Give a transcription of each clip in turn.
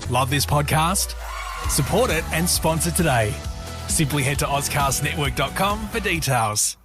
Love this podcast? Support it and sponsor today. Simply head to ozcastnetwork.com for details.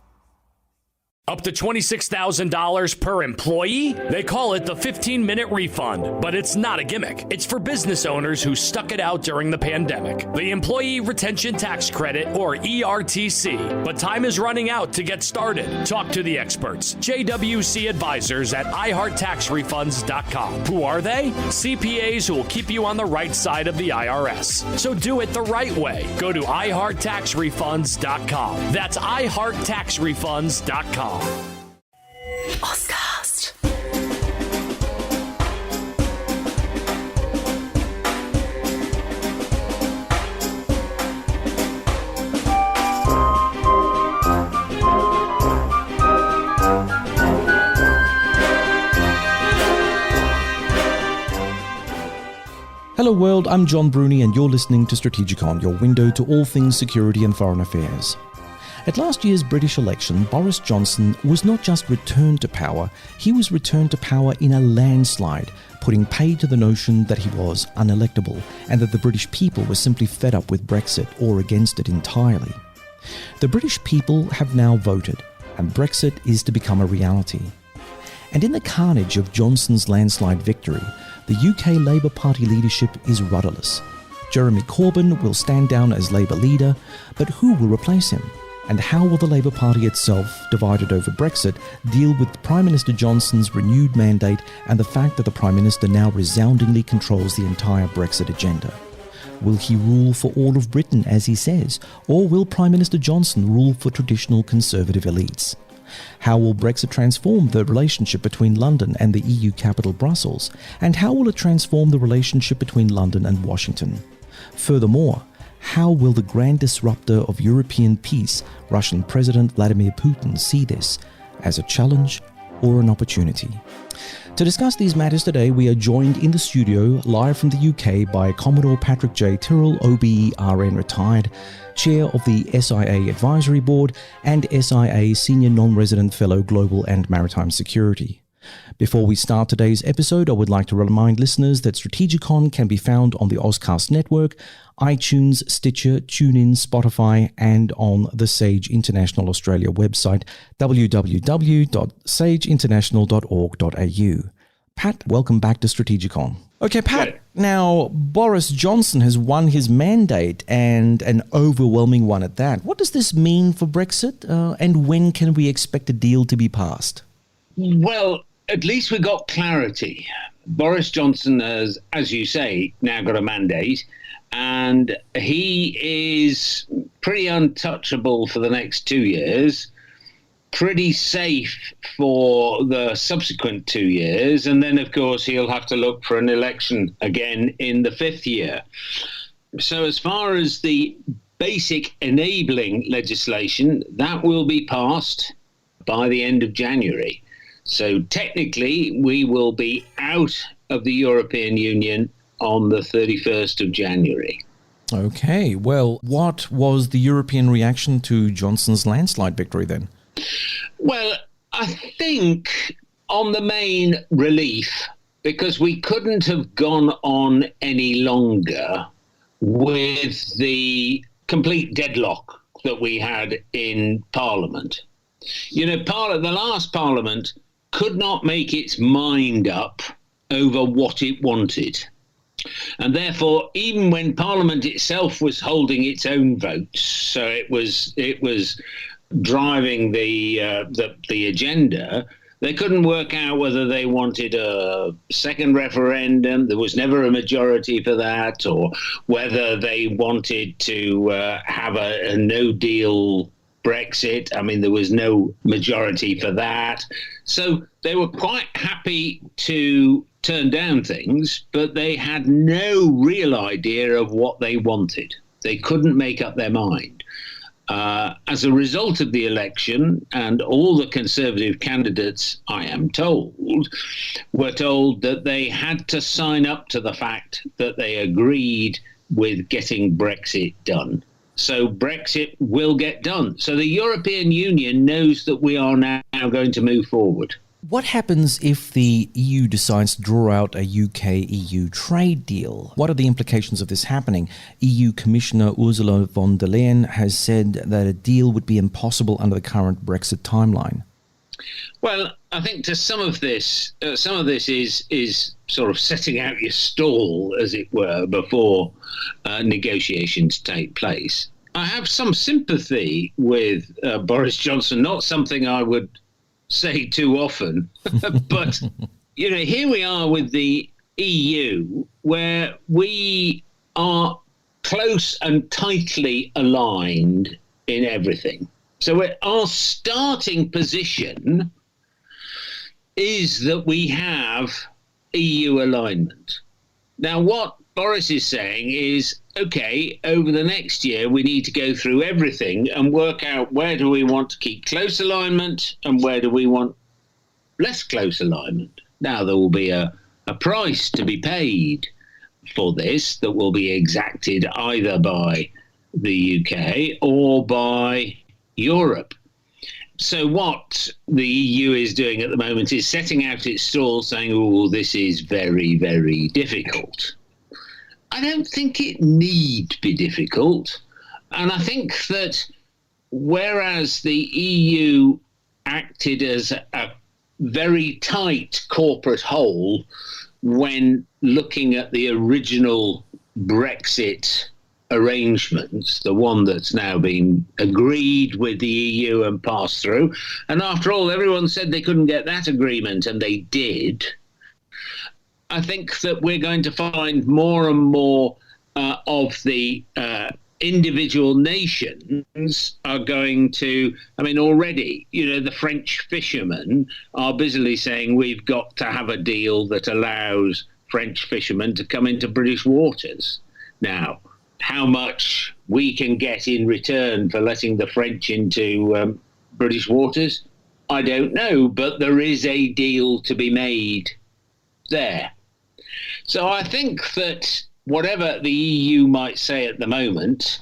Up to $26,000 per employee? They call it the 15-minute refund, but it's not a gimmick. It's for business owners who stuck it out during the pandemic. The Employee Retention Tax Credit, or ERTC. But time is running out to get started. Talk to the experts. JWC Advisors at iHeartTaxRefunds.com. Who are they? CPAs who will keep you on the right side of the IRS. So do it the right way. Go to iHeartTaxRefunds.com. That's iHeartTaxRefunds.com. Ozcast. Hello world, I'm John Bruni and you're listening to Strategikon, your window to all things security and foreign affairs. At last year's British election, Boris Johnson was not just returned to power, he was returned to power in a landslide, putting paid to the notion that he was unelectable and that the British people were simply fed up with Brexit or against it entirely. The British people have now voted, and Brexit is to become a reality. And in the carnage of Johnson's landslide victory, the UK Labour Party leadership is rudderless. Jeremy Corbyn will stand down as Labour leader, but who will replace him? And how will the Labour Party itself, divided over Brexit, deal with Prime Minister Johnson's renewed mandate and the fact that the Prime Minister now resoundingly controls the entire Brexit agenda? Will he rule for all of Britain, as he says, or will Prime Minister Johnson rule for traditional conservative elites? How will Brexit transform the relationship between London and the EU capital Brussels? And how will it transform the relationship between London and Washington? Furthermore, how will the grand disruptor of European peace, Russian President Vladimir Putin, see this as a challenge or an opportunity? To discuss these matters today, we are joined in the studio live from the UK by Commodore Patrick J. Tyrrell, OBE RN retired, Chair of the SIA Advisory Board and SIA Senior Non-Resident Fellow Global and Maritime Security. Before we start today's episode, I would like to remind listeners that Strategikon can be found on the Ozcast network, iTunes, Stitcher, TuneIn, Spotify, and on the Sage International Australia website, www.sageinternational.org.au. Pat, welcome back to Strategikon. Okay, Pat, now Boris Johnson has won his mandate, and an overwhelming one at that. What does this mean for Brexit, and when can we expect a deal to be passed? Well, at least we got clarity. Boris Johnson has, as you say, now got a mandate, and he is pretty untouchable for the next 2 years, pretty safe for the subsequent 2 years, and then, of course, he'll have to look for an election again in the 5th year. So as far as the basic enabling legislation, that will be passed by the end of January. So technically, we will be out of the European Union on the 31st of January. Okay, well, what was the European reaction to Johnson's landslide victory then? Well, I think on the main relief, because we couldn't have gone on any longer with the complete deadlock that we had in Parliament. You know, the last Parliament could not make its mind up over what it wanted. And therefore, even when Parliament itself was holding its own votes, so it was driving the agenda, they couldn't work out whether they wanted a second referendum. There was never a majority for that, or whether they wanted to have a no-deal Brexit. I mean, there was no majority for that. So they were quite happy to turn down things, but they had no real idea of what they wanted. They couldn't make up their mind. As a result of the election, and all the Conservative candidates, I am told, were told that they had to sign up to the fact that they agreed with getting Brexit done. So Brexit will get done. So the European Union knows that we are now going to move forward. What happens if the EU decides to draw out a UK-EU trade deal? What are the implications of this happening? EU Commissioner Ursula von der Leyen has said that a deal would be impossible under the current Brexit timeline. Well, I think to some of this is sort of setting out your stall, as it were, before negotiations take place. I have some sympathy with Boris Johnson, not something I would say too often, but here we are with the EU, where we are close and tightly aligned in everything. So our starting position is that we have EU alignment. Now, what Boris is saying is, OK, over the next year, we need to go through everything and work out where do we want to keep close alignment and where do we want less close alignment. Now, there will be a price to be paid for this that will be exacted either by the UK or by Europe. So what the EU is doing at the moment is setting out its stall saying, oh, this is very, very difficult. I don't think it need be difficult. And I think that whereas the EU acted as a very tight corporate whole when looking at the original Brexit arrangements, the one that's now been agreed with the EU and passed through, and after all, everyone said they couldn't get that agreement, and they did. I think that we're going to find more and more of the individual nations are going to, already, the French fishermen are busily saying we've got to have a deal that allows French fishermen to come into British waters. Now, how much we can get in return for letting the French into British waters, I don't know, but there is a deal to be made there. So I think that whatever the EU might say at the moment,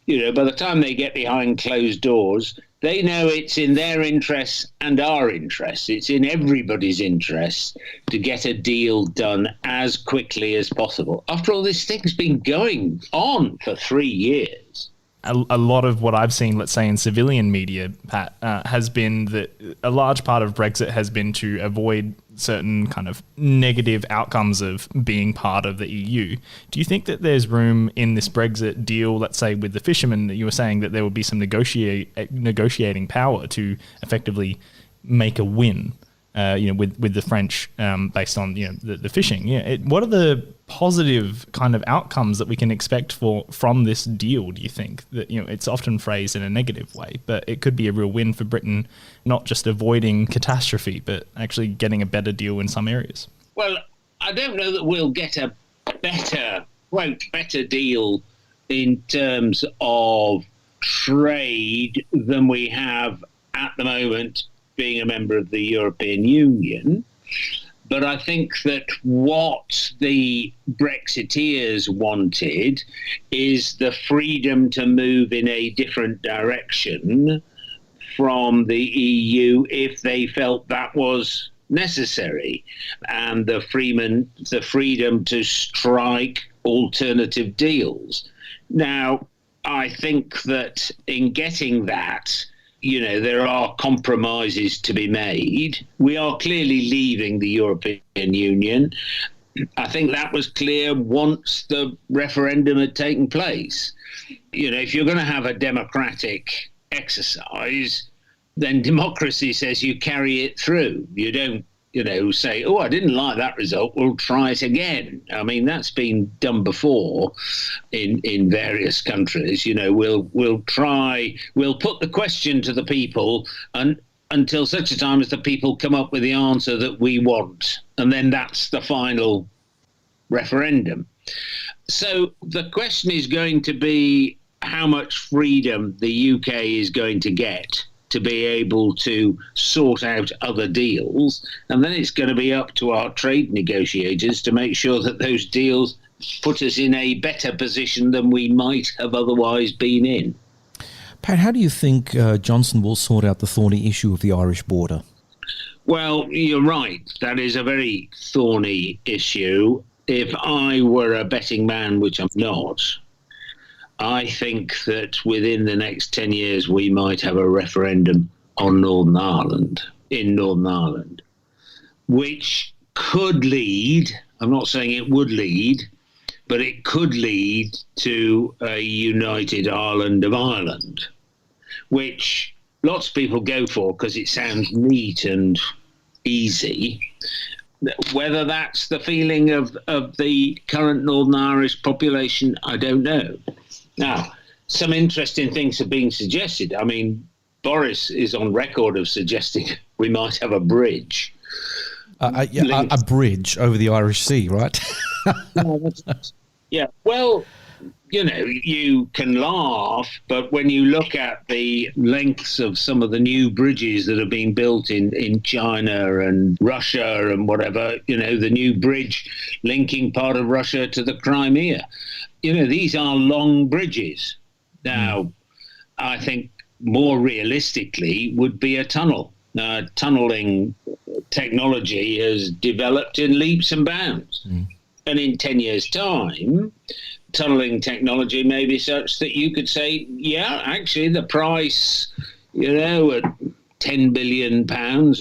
by the time they get behind closed doors, they know it's in their interests and our interests. It's in everybody's interests to get a deal done as quickly as possible. After all, this thing's been going on for 3 years. A lot of what I've seen, let's say in civilian media, Pat, has been that a large part of Brexit has been to avoid certain kind of negative outcomes of being part of the EU. Do you think that there's room in this Brexit deal, let's say with the fishermen, that you were saying that there would be some negotiating power to effectively make a win, with the French based on the fishing? What are the positive kind of outcomes that we can expect from this deal, do you think? That it's often phrased in a negative way, but it could be a real win for Britain, not just avoiding catastrophe, but actually getting a better deal in some areas. Well, I don't know that we'll get a better deal in terms of trade than we have at the moment being a member of the European Union. But I think that what the Brexiteers wanted is the freedom to move in a different direction from the EU if they felt that was necessary, and the freedom to strike alternative deals. Now, I think that in getting that, there are compromises to be made. We are clearly leaving the European Union. I think that was clear once the referendum had taken place. If you're going to have a democratic exercise, then democracy says you carry it through. You don't, say, oh, I didn't like that result, we'll try it again. That's been done before in various countries. We'll put the question to the people and until such a time as the people come up with the answer that we want. And then that's the final referendum. So the question is going to be how much freedom the UK is going to get to be able to sort out other deals. And then it's going to be up to our trade negotiators to make sure that those deals put us in a better position than we might have otherwise been in. Pat, how do you think Johnson will sort out the thorny issue of the Irish border? Well, you're right. That is a very thorny issue. If I were a betting man, which I'm not, I think that within the next 10 years, we might have a referendum on Northern Ireland, in Northern Ireland, which could lead, I'm not saying it would lead, but it could lead to a united Ireland of Ireland, which lots of people go for because it sounds neat and easy. Whether that's the feeling of the current Northern Irish population, I don't know. Now, some interesting things have been suggested. I mean, Boris is on record of suggesting we might have a bridge. A bridge over the Irish Sea, right? Yeah, well, you know, you can laugh, but when you look at the lengths of some of the new bridges that are being built in China and Russia and whatever, you know, the new bridge linking part of Russia to the Crimea, you know, these are long bridges. Now, I think more realistically would be a tunnel. Tunneling technology has developed in leaps and bounds. And in 10 years' time, tunneling technology may be such that you could say, yeah, actually the price, you know, at £10 billion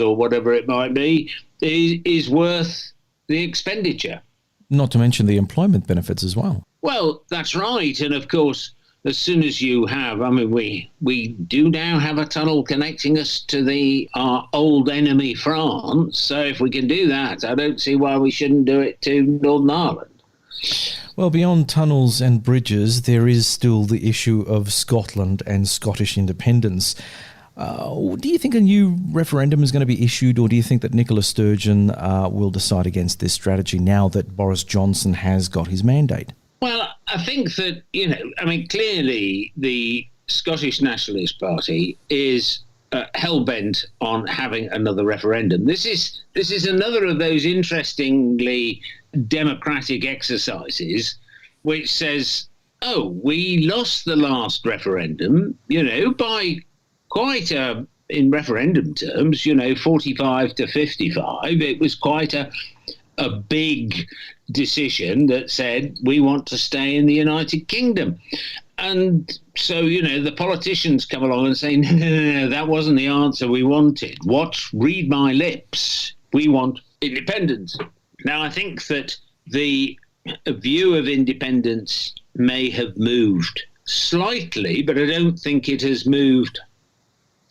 or whatever it might be, is worth the expenditure. Not to mention the employment benefits as well. Well, that's right. And of course, as soon as you have, I mean, we do now have a tunnel connecting us to our old enemy, France. So if we can do that, I don't see why we shouldn't do it to Northern Ireland. Well, beyond tunnels and bridges, there is still the issue of Scotland and Scottish independence. Do you think a new referendum is going to be issued, or do you think that Nicola Sturgeon will decide against this strategy now that Boris Johnson has got his mandate? Well, I think that, you know, I mean, clearly the Scottish Nationalist Party is hell-bent on having another referendum. This is another of those interestingly democratic exercises which says, oh, we lost the last referendum, you know, by quite in referendum terms, you know, 45 to 55. It was quite a big decision that said we want to stay in the United Kingdom. And so, you know, the politicians come along and say, no, that wasn't the answer we wanted. Read my lips. We want independence. Now, I think that the view of independence may have moved slightly, but I don't think it has moved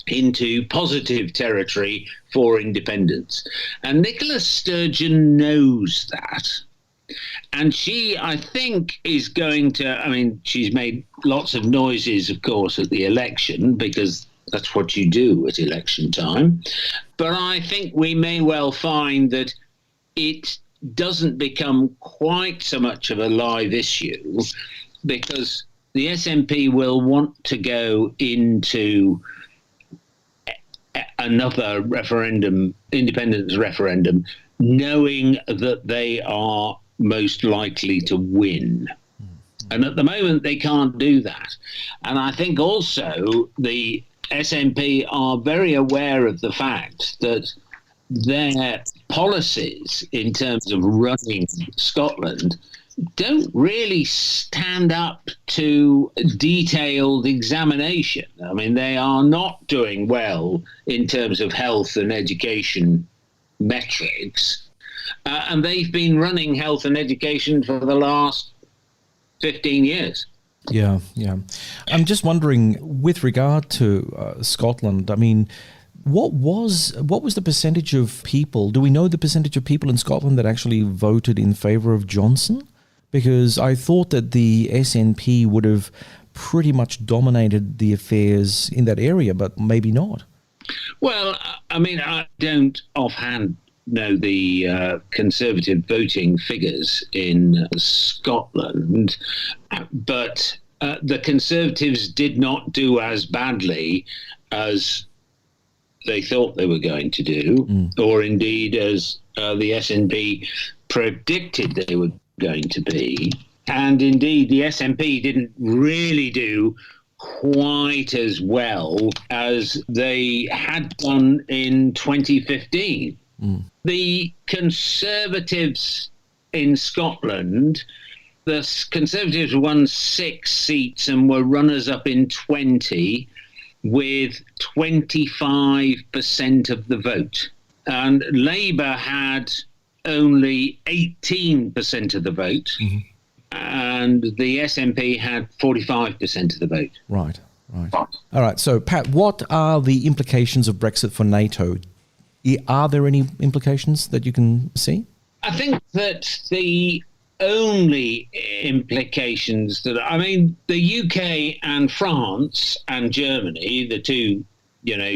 into positive territory for independence. And Nicola Sturgeon knows that. And she, I think, is going to, I mean, she's made lots of noises, of course, at the election, because that's what you do at election time. But I think we may well find that it doesn't become quite so much of a live issue, because the SNP will want to go into another referendum, independence referendum, knowing that they are most likely to win. And at the moment, they can't do that. And I think also the SNP are very aware of the fact that their policies in terms of running Scotland don't really stand up to detailed examination. I mean, they are not doing well in terms of health and education metrics. And they've been running health and education for the last 15 years. Yeah. I'm just wondering, with regard to Scotland, I mean, what was the percentage of people? Do we know the percentage of people in Scotland that actually voted in favour of Johnson? Because I thought that the SNP would have pretty much dominated the affairs in that area, but maybe not. Well, I mean, I don't offhand know the Conservative voting figures in Scotland, but the Conservatives did not do as badly as they thought they were going to do, or indeed as the SNP predicted they were going to be. And indeed, the SNP didn't really do quite as well as they had done in 2015. The Conservatives in Scotland, the Conservatives won 6 seats and were runners-up in 20 with 25% of the vote. And Labour had only 18% of the vote, and the SNP had 45% of the vote. Right. All right. So, Pat, what are the implications of Brexit for NATO? Are there any implications that you can see? I think that the only implications the UK and France and Germany, the two,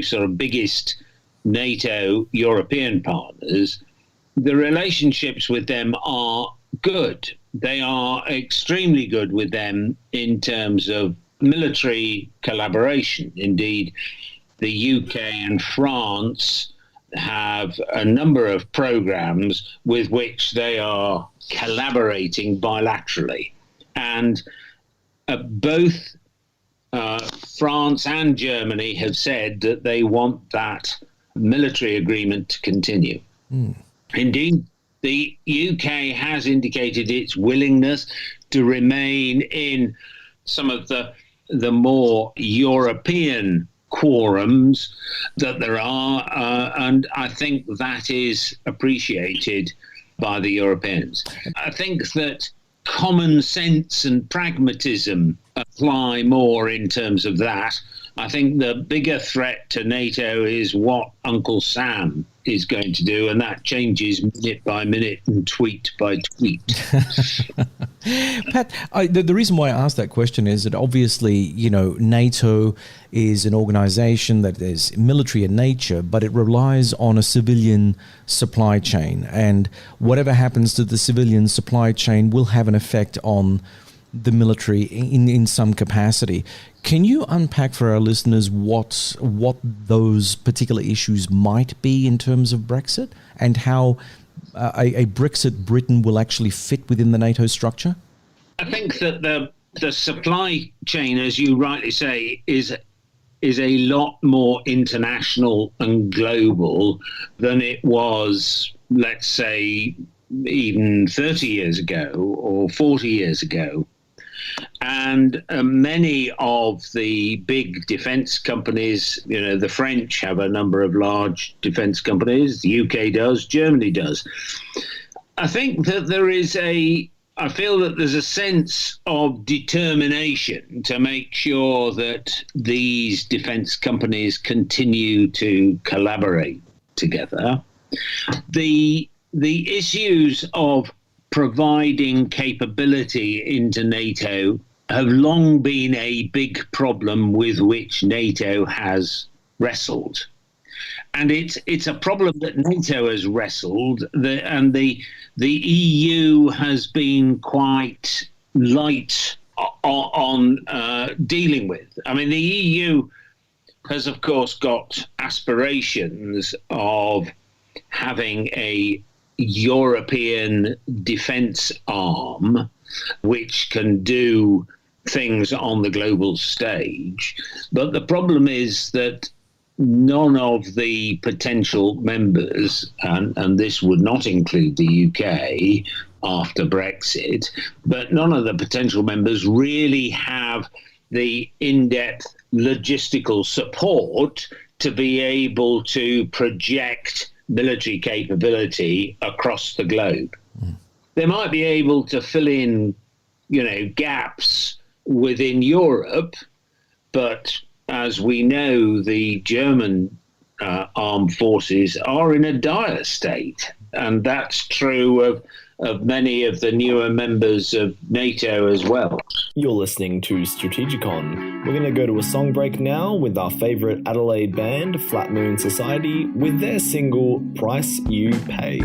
sort of biggest NATO European partners, the relationships with them are good. They are extremely good with them in terms of military collaboration. Indeed, the UK and France have a number of programs with which they are collaborating bilaterally. And both France and Germany have said that they want that military agreement to continue. Indeed, the UK has indicated its willingness to remain in some of the more European quorums that there are, and I think that is appreciated by the Europeans. I think that common sense and pragmatism apply more in terms of that. I think the bigger threat to NATO is what Uncle Sam is going to do, and that changes minute by minute and tweet by tweet. Pat, the reason why I asked that question is that obviously, NATO is an organization that is military in nature, but it relies on a civilian supply chain. And whatever happens to the civilian supply chain will have an effect on the military in some capacity. Can you unpack for our listeners what those particular issues might be in terms of Brexit, and how a Brexit Britain will actually fit within the NATO structure? I think that the supply chain, as you rightly say, is a lot more international and global than it was, let's say, even 30 years ago or 40 years ago. And many of the big defence companies, the French have a number of large defence companies, the UK does, Germany does. I think that I feel that there's a sense of determination to make sure that these defence companies continue to collaborate together. The issues of providing capability into NATO have long been a big problem with which NATO has wrestled. And it's a problem that NATO has wrestled, and the EU has been quite light on dealing with. I mean, the EU has, of course, got aspirations of having a European defence arm which can do things on the global stage. But the problem is that none of the potential members, and this would not include the UK after Brexit, but none of the potential members really have the in-depth logistical support to be able to project military capability across the globe. They might be able to fill in, gaps within Europe, but as we know, the German armed forces are in a dire state, and that's true of many of the newer members of NATO as well. You're listening to Strategikon. We're going to go to a song break now with our favourite Adelaide band, Flat Moon Society, with their single Price You Pay.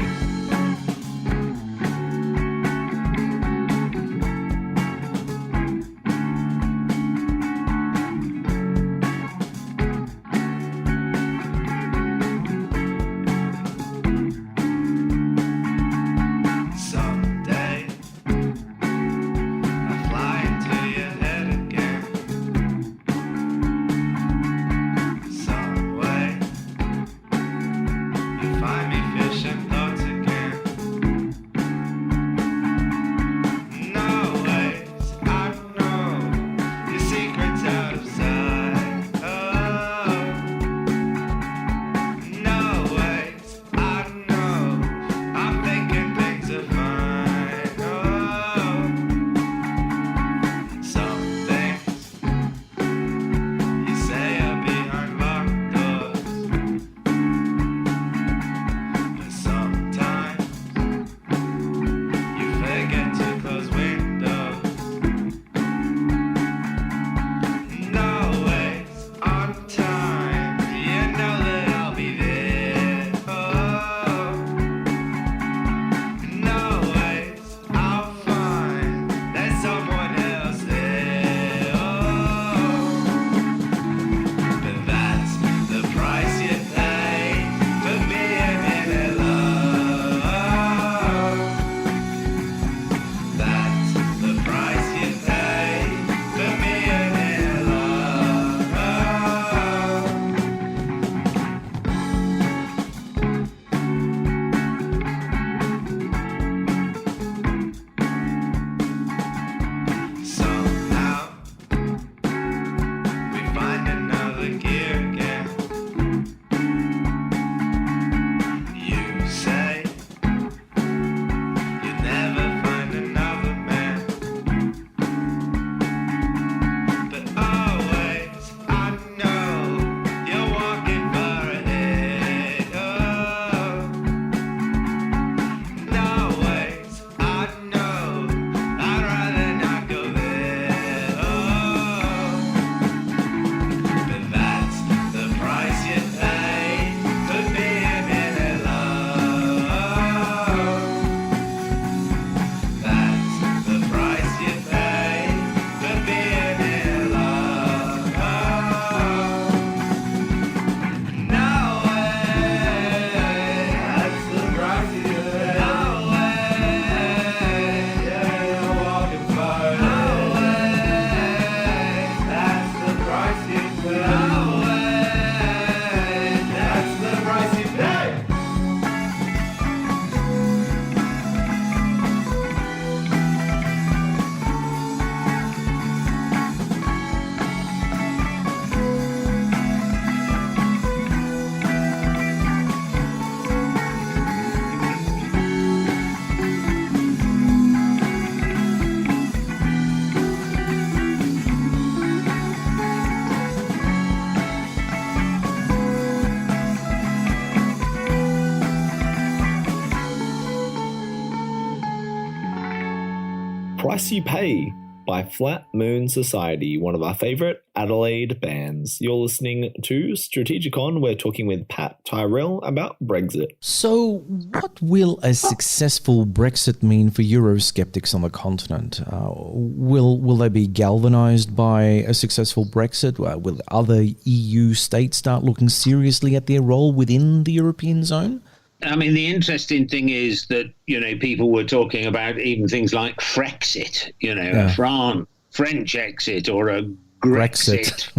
Price You Pay by Flat Moon Society, one of our favourite Adelaide bands. You're listening to Strategikon. We're talking with Pat Tyrrell about Brexit. So, what will a successful Brexit mean for Eurosceptics on the continent? Will they be galvanised by a successful Brexit? Will other EU states start looking seriously at their role within the European zone? I mean, the interesting thing is that, people were talking about even things like Frexit, a French exit or a Grexit,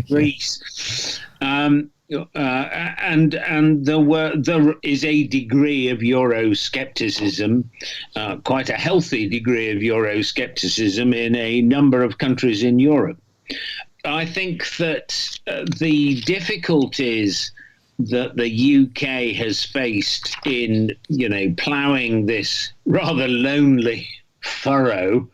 Greece. And there is a degree of Euroscepticism, quite a healthy degree of Euroscepticism in a number of countries in Europe. I think that the difficulties that the UK has faced in, ploughing this rather lonely furrow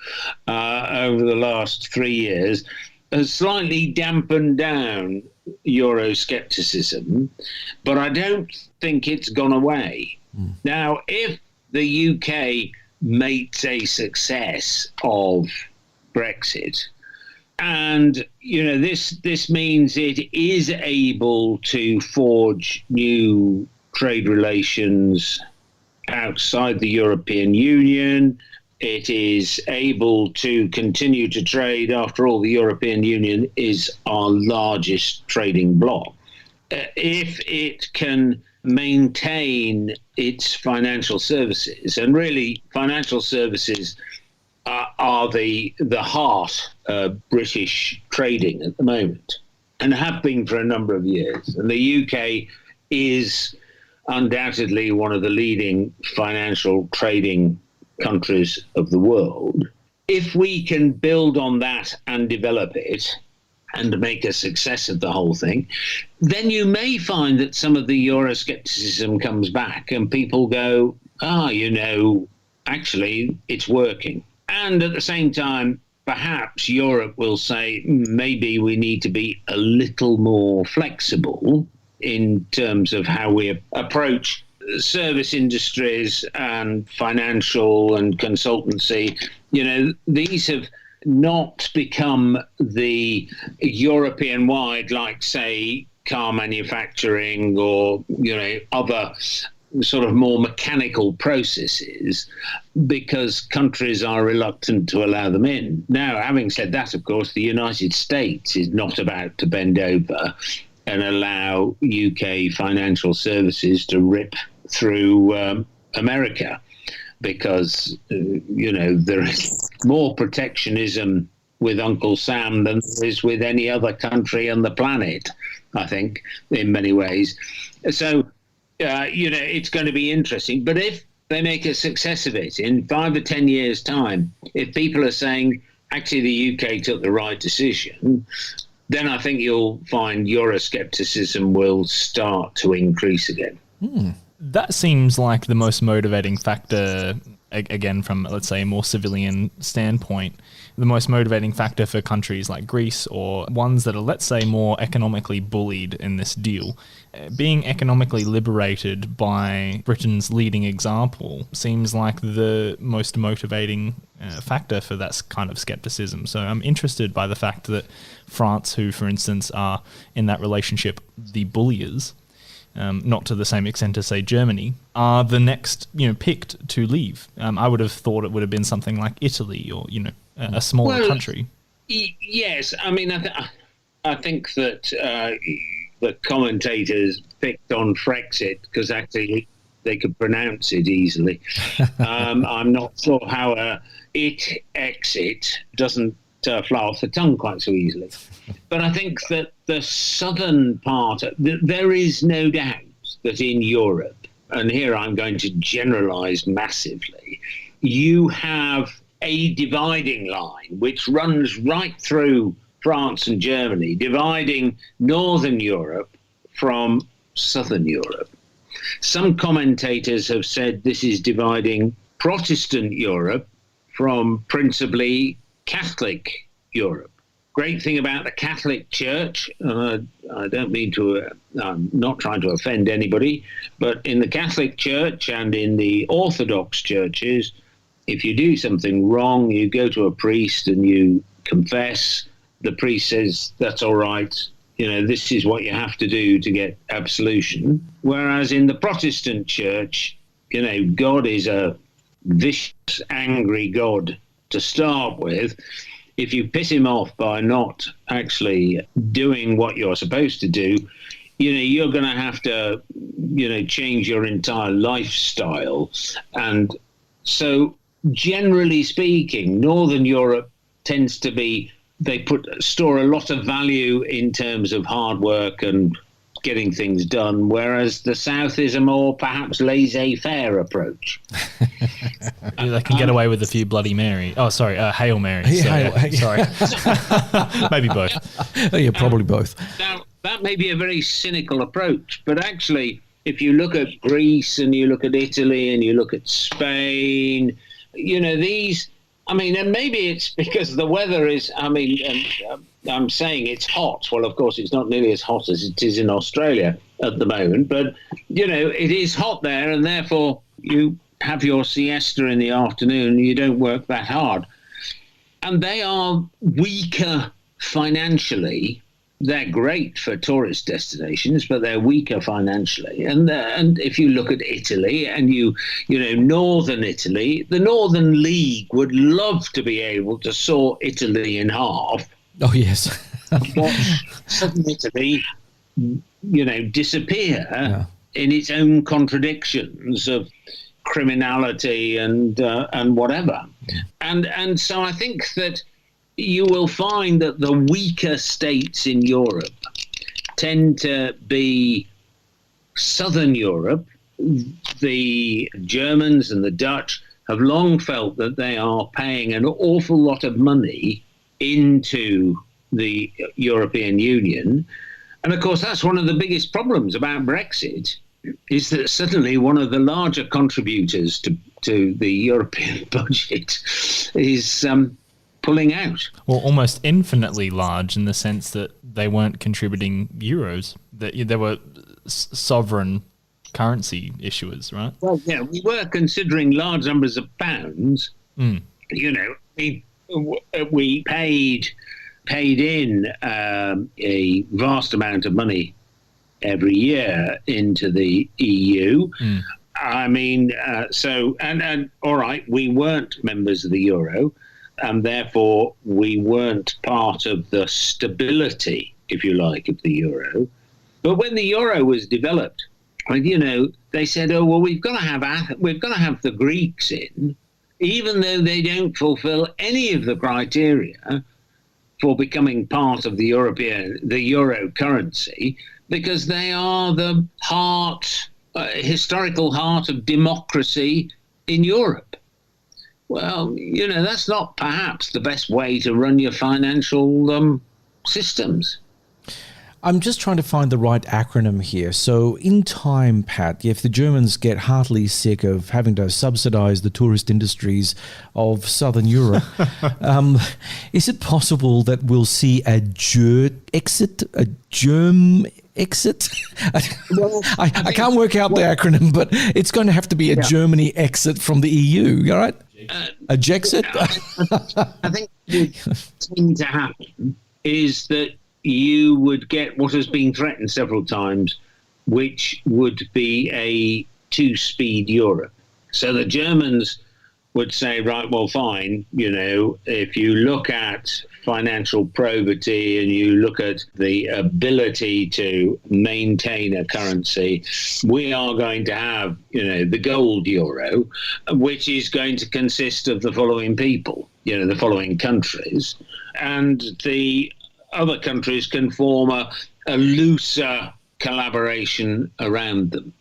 over the last 3 years has slightly dampened down Euroscepticism, but I don't think it's gone away. Now, if the UK makes a success of Brexit, and, this means it is able to forge new trade relations outside the European Union. It is able to continue to trade. After all, the European Union is our largest trading bloc. If it can maintain its financial services, and really financial services are the heart of British trading at the moment, and have been for a number of years. And the UK is undoubtedly one of the leading financial trading countries of the world. If we can build on that and develop it and make a success of the whole thing, then you may find that some of the Euroscepticism comes back and people go, actually, it's working. And at the same time, perhaps Europe will say, maybe we need to be a little more flexible in terms of how we approach service industries and financial and consultancy. These have not become the European-wide, like, say, car manufacturing or, other sort of more mechanical processes, because countries are reluctant to allow them in. Now, having said that, of course, the United States is not about to bend over and allow UK financial services to rip through America, because, there is more protectionism with Uncle Sam than there is with any other country on the planet, I think, in many ways. So, it's going to be interesting. But if they make a success of it in 5 or 10 years' time, if people are saying, actually, the UK took the right decision, then I think you'll find Euroscepticism will start to increase again. That seems like the most motivating factor, again, from, let's say, a more civilian standpoint, the most motivating factor for countries like Greece or ones that are, let's say, more economically bullied in this deal. Being economically liberated by Britain's leading example seems like the most motivating factor for that kind of skepticism. So I'm interested by the fact that France, who, for instance, are in that relationship the bulliers, not to the same extent as, say, Germany, are the next, picked to leave. I would have thought it would have been something like Italy or, a smaller country. Yes, I mean, I think that the commentators picked on Frexit because actually they could pronounce it easily. I'm not sure how it exit doesn't fly off the tongue quite so easily. But I think that the southern part, there is no doubt that in Europe, and here I'm going to generalize massively, you have a dividing line which runs right through France and Germany, dividing Northern Europe from Southern Europe. Some commentators have said this is dividing Protestant Europe from principally Catholic Europe. Great thing about the Catholic Church, and I don't mean to, I'm not trying to offend anybody, but in the Catholic Church and in the Orthodox churches, If you do something wrong, you go to a priest and you confess. The priest says, that's all right. This is what you have to do to get absolution. Whereas in the Protestant church, God is a vicious, angry God to start with. If you piss him off by not actually doing what you're supposed to do, you're going to have to, change your entire lifestyle. And so, generally speaking, Northern Europe tends to be, they store a lot of value in terms of hard work and getting things done, whereas the South is a more perhaps laissez-faire approach. They can get away with a few Bloody Mary. Oh, sorry, Hail Mary. Sorry. Maybe both. Yeah, probably both. Now, that may be a very cynical approach, but actually, if you look at Greece and you look at Italy and you look at Spain, these... and maybe it's because the weather is, I'm saying it's hot. Well, of course, it's not nearly as hot as it is in Australia at the moment, but, it is hot there, and therefore you have your siesta in the afternoon and you don't work that hard. And they are weaker financially. They're great for tourist destinations, but they're weaker financially. And if you look at Italy and Northern Italy, the Northern League would love to be able to saw Italy in half. Oh, yes. Watch Southern Italy, disappear in its own contradictions of criminality and whatever. And so I think that you will find that the weaker states in Europe tend to be Southern Europe. The Germans and the Dutch have long felt that they are paying an awful lot of money into the European Union. And of course, that's one of the biggest problems about Brexit, is that suddenly one of the larger contributors to the European budget is pulling out. Well, almost infinitely large in the sense that they weren't contributing euros, that there were sovereign currency issuers, right? Well, yeah, we were considering large numbers of pounds. We paid in a vast amount of money every year into the EU. And all right, we weren't members of the euro, and therefore we weren't part of the stability, if you like, of the euro. But when the euro was developed, they said, oh, well, we've got to have the Greeks in, even though they don't fulfill any of the criteria for becoming part of the euro currency, because they are the historical heart of democracy in Europe. Well, that's not perhaps the best way to run your financial systems. I'm just trying to find the right acronym here. So in time, Pat, if the Germans get heartily sick of having to subsidize the tourist industries of Southern Europe, is it possible that we'll see a germ exit? I can't work out the acronym, but it's going to have to be a Germany exit from the EU, all right? A Jexit? I think what tends to happen is that you would get what has been threatened several times, which would be a two-speed Europe. So the Germans would say, right, well, fine, if you look at financial probity and you look at the ability to maintain a currency, we are going to have, the gold euro, which is going to consist of the following people, the following countries, and the other countries can form a looser collaboration around them.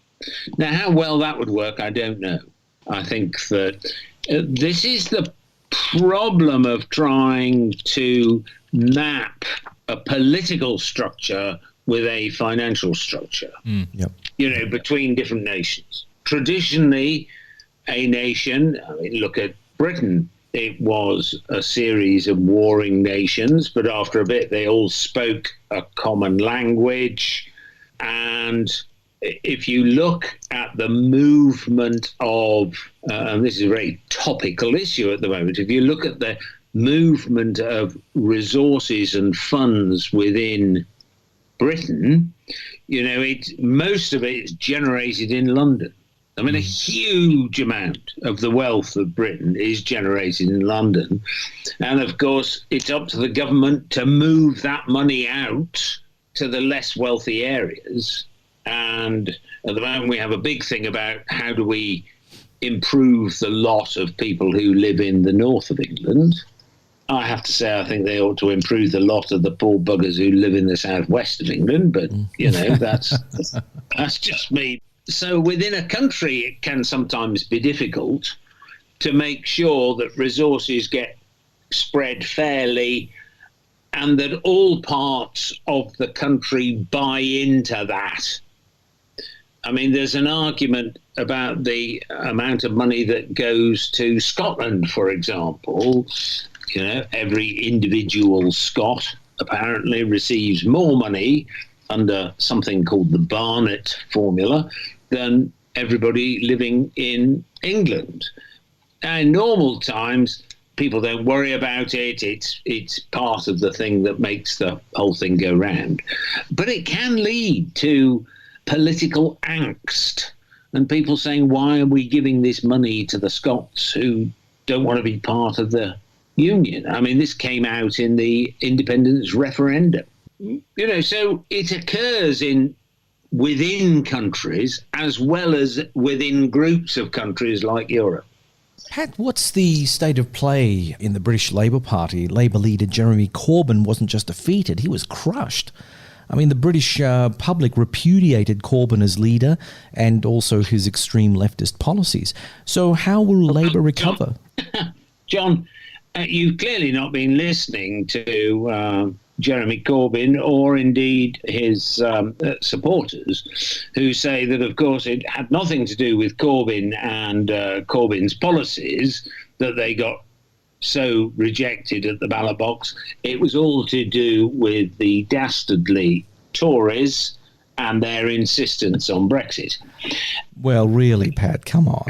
Now, how well that would work, I don't know. I think that this is the problem of trying to map a political structure with a financial structure, between different nations. Traditionally, a nation, look at Britain, it was a series of warring nations, but after a bit, they all spoke a common language. And if you look at the movement of and this is a very topical issue at the moment, if you look at the movement of resources and funds within Britain, most of it is generated in London. I mean, a huge amount of the wealth of Britain is generated in London. And of course, it's up to the government to move that money out to the less wealthy areas. And at the moment, we have a big thing about how do we improve the lot of people who live in the north of England. I have to say, I think they ought to improve the lot of the poor buggers who live in the southwest of England. But, that's just me. So within a country, it can sometimes be difficult to make sure that resources get spread fairly and that all parts of the country buy into that. I mean, there's an argument about the amount of money that goes to Scotland, for example. Every individual Scot apparently receives more money under something called the Barnett formula than everybody living in England. Now, in normal times, people don't worry about it. It's part of the thing that makes the whole thing go round. But it can lead to political angst and people saying, why are we giving this money to the Scots who don't want to be part of the Union? I mean, this came out in the independence referendum. So it occurs within countries as well as within groups of countries like Europe. Pat, what's the state of play in the British Labour Party? Labour leader Jeremy Corbyn wasn't just defeated, he was crushed. I mean, the British public repudiated Corbyn as leader and also his extreme leftist policies. So how will Labour recover? John, you've clearly not been listening to Jeremy Corbyn or indeed his supporters, who say that, of course, it had nothing to do with Corbyn and Corbyn's policies that they got so rejected at the ballot box. It was all to do with the dastardly Tories and their insistence on Brexit. Well, really, Pat, come on.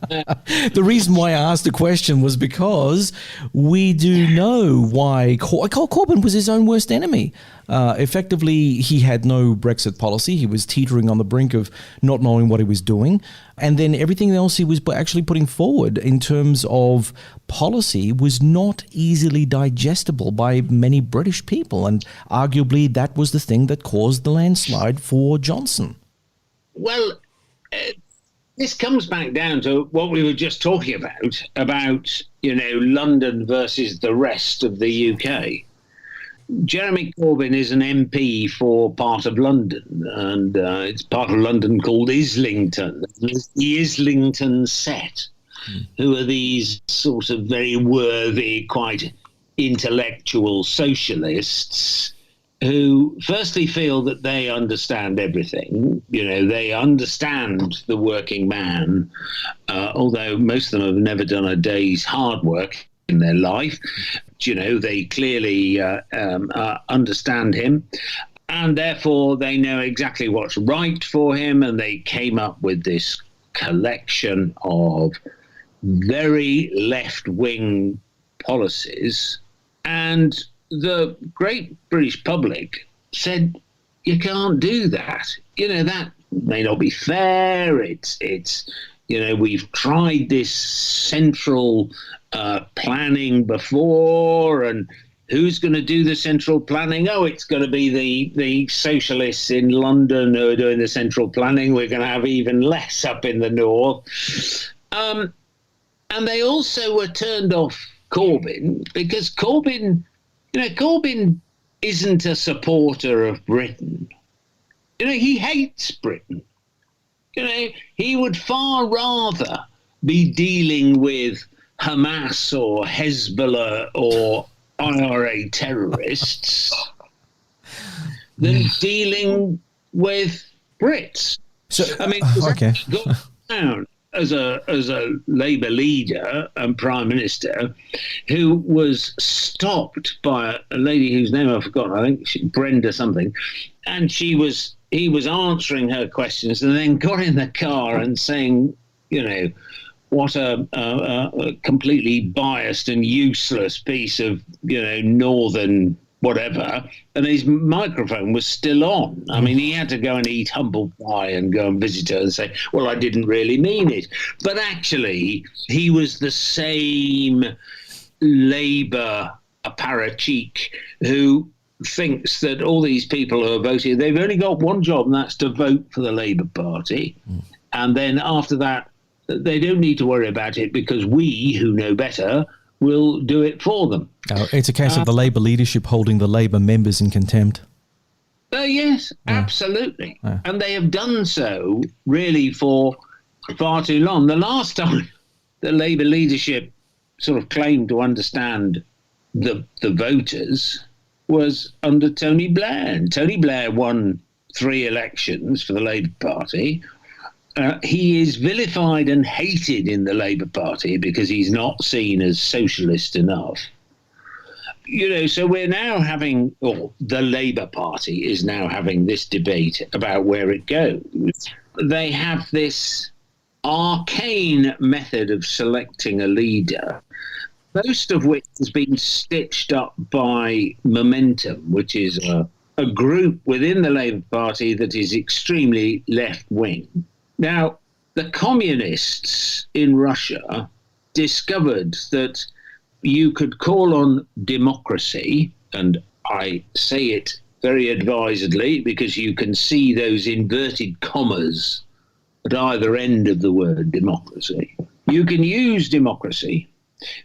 The reason why I asked the question was because we do know why Corbyn was his own worst enemy. Effectively, he had no Brexit policy. He was teetering on the brink of not knowing what he was doing. And then everything else he was actually putting forward in terms of policy was not easily digestible by many British people. And arguably, that was the thing that caused the landslide for Johnson. Well, this comes back down to what we were just talking about, London versus the rest of the UK. Jeremy Corbyn is an MP for part of London, and it's part of London called Islington. It's the Islington set, who are these sort of very worthy, quite intellectual socialists who firstly feel that they understand everything. They understand the working man, although most of them have never done a day's hard work in their life. They clearly understand him, and therefore they know exactly what's right for him, and they came up with this collection of very left-wing policies. And the great British public said, you can't do that. That may not be fair. It's we've tried this central planning before, and who's going to do the central planning? Oh, it's going to be the socialists in London who are doing the central planning. We're going to have even less up in the north. And they also were turned off Corbyn because Corbyn isn't a supporter of Britain. He hates Britain. He would far rather be dealing with Hamas or Hezbollah or IRA terrorists than dealing with Brits. So, I mean, okay. got down as a Labour leader and Prime Minister who was stopped by a lady whose name I've forgotten, I think Brenda something, and he was answering her questions and then got in the car and saying, what a completely biased and useless piece of, northern whatever. And his microphone was still on. I mean, he had to go and eat humble pie and go and visit her and say, well, I didn't really mean it. But actually, he was the same Labour apparatchik who thinks that all these people who are voting, they've only got one job, and that's to vote for the Labour Party. And then after that, they don't need to worry about it because we, who know better, will do it for them. It's a case of the Labour leadership holding the Labour members in contempt. Yes, absolutely. And they have done so really for far too long. The last time the Labour leadership sort of claimed to understand the voters was under Tony Blair. And Tony Blair won 3 elections for the Labour Party. He is vilified and hated in the Labour Party because he's not seen as socialist enough. So we're now having, or the Labour Party is now having this debate about where it goes. They have this arcane method of selecting a leader, most of which has been stitched up by Momentum, which is a group within the Labour Party that is extremely left-wing. Now, the communists in Russia discovered that you could call on democracy, and I say it very advisedly because you can see those inverted commas at either end of the word democracy. You can use democracy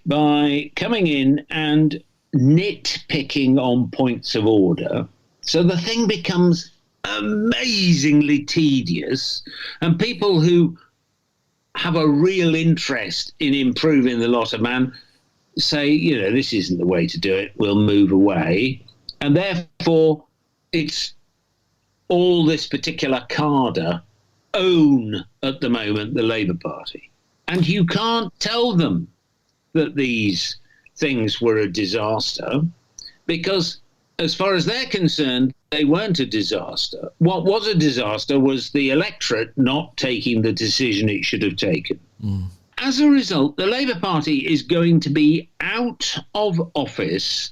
by coming in and nitpicking on points of order. So the thing becomes amazingly tedious, and people who have a real interest in improving the lot of man say, this isn't the way to do it, we'll move away. And therefore, it's all this particular cadre own at the moment the Labour Party. And you can't tell them that these things were a disaster because as far as they're concerned, they weren't a disaster. What was a disaster was the electorate not taking the decision it should have taken. As a result, the Labour Party is going to be out of office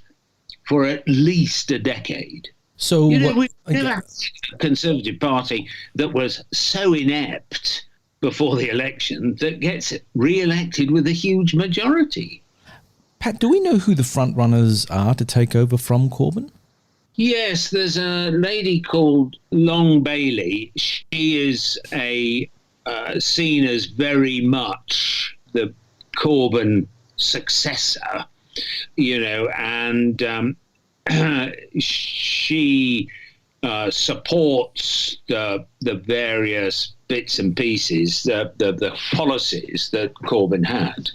for at least a decade. So we've never had a Conservative Party that was so inept before the election that gets re-elected with a huge majority. Pat, do we know who the front runners are to take over from Corbyn? Yes, there's a lady called Long Bailey. She is seen as very much the Corbyn successor, and she supports the various bits and pieces, the policies that Corbyn had.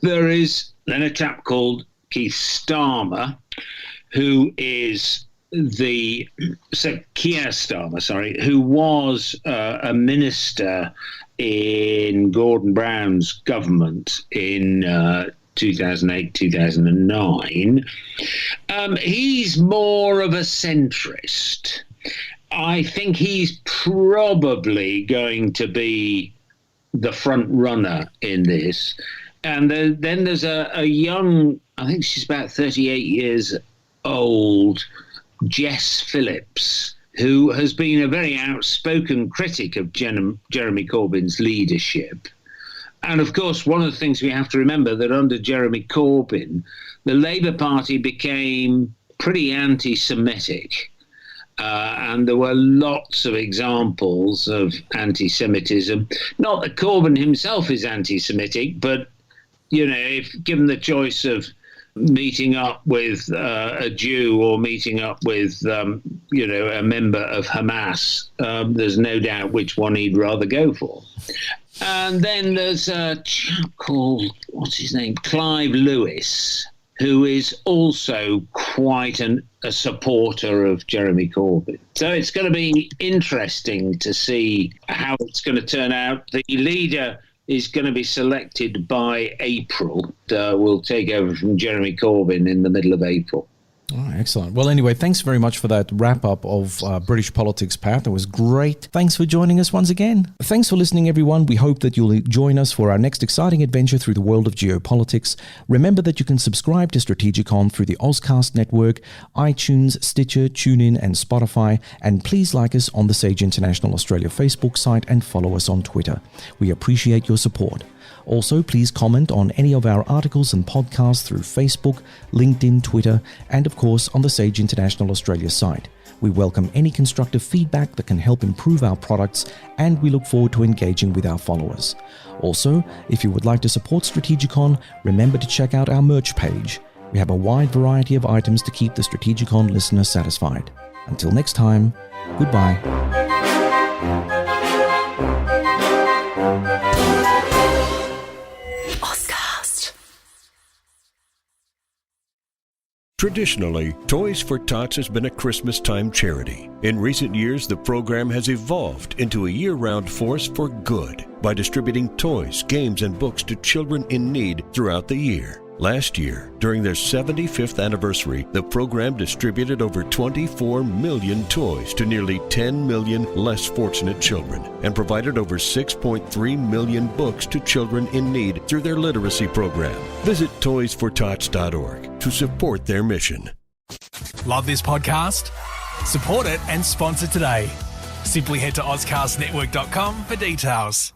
There is then a chap called Keith Starmer, who is Keir Starmer, who was a minister in Gordon Brown's government in 2008, 2009. He's more of a centrist. I think he's probably going to be the front runner in this. And then there's a young, I think she's about 38 years old, Jess Phillips, who has been a very outspoken critic of Jeremy Corbyn's leadership. And of course, one of the things we have to remember that under Jeremy Corbyn, the Labour Party became pretty anti-Semitic. And there were lots of examples of anti-Semitism. Not that Corbyn himself is anti-Semitic, but, if given the choice of meeting up with a Jew or meeting up with, a member of Hamas, there's no doubt which one he'd rather go for. And then there's a chap called, what's his name, Clive Lewis, who is also quite a supporter of Jeremy Corbyn. So it's going to be interesting to see how it's going to turn out. The leader is going to be selected by April. Will take over from Jeremy Corbyn in the middle of April. Oh, excellent. Well, anyway, thanks very much for that wrap-up of British politics, Pat. That was great. Thanks for joining us once again. Thanks for listening, everyone. We hope that you'll join us for our next exciting adventure through the world of geopolitics. Remember that you can subscribe to Strategikon through the Ozcast network, iTunes, Stitcher, TuneIn, and Spotify. And please like us on the Sage International Australia Facebook site and follow us on Twitter. We appreciate your support. Also, please comment on any of our articles and podcasts through Facebook, LinkedIn, Twitter, and of course on the Sage International Australia site. We welcome any constructive feedback that can help improve our products, and we look forward to engaging with our followers. Also, if you would like to support Strategikon, remember to check out our merch page. We have a wide variety of items to keep the Strategikon listener satisfied. Until next time, goodbye. Traditionally, Toys for Tots has been a Christmas-time charity. In recent years, the program has evolved into a year-round force for good by distributing toys, games, and books to children in need throughout the year. Last year, during their 75th anniversary, the program distributed over 24 million toys to nearly 10 million less fortunate children and provided over 6.3 million books to children in need through their literacy program. Visit toysfortots.org to support their mission. Love this podcast? Support it and sponsor today. Simply head to ozcastnetwork.com for details.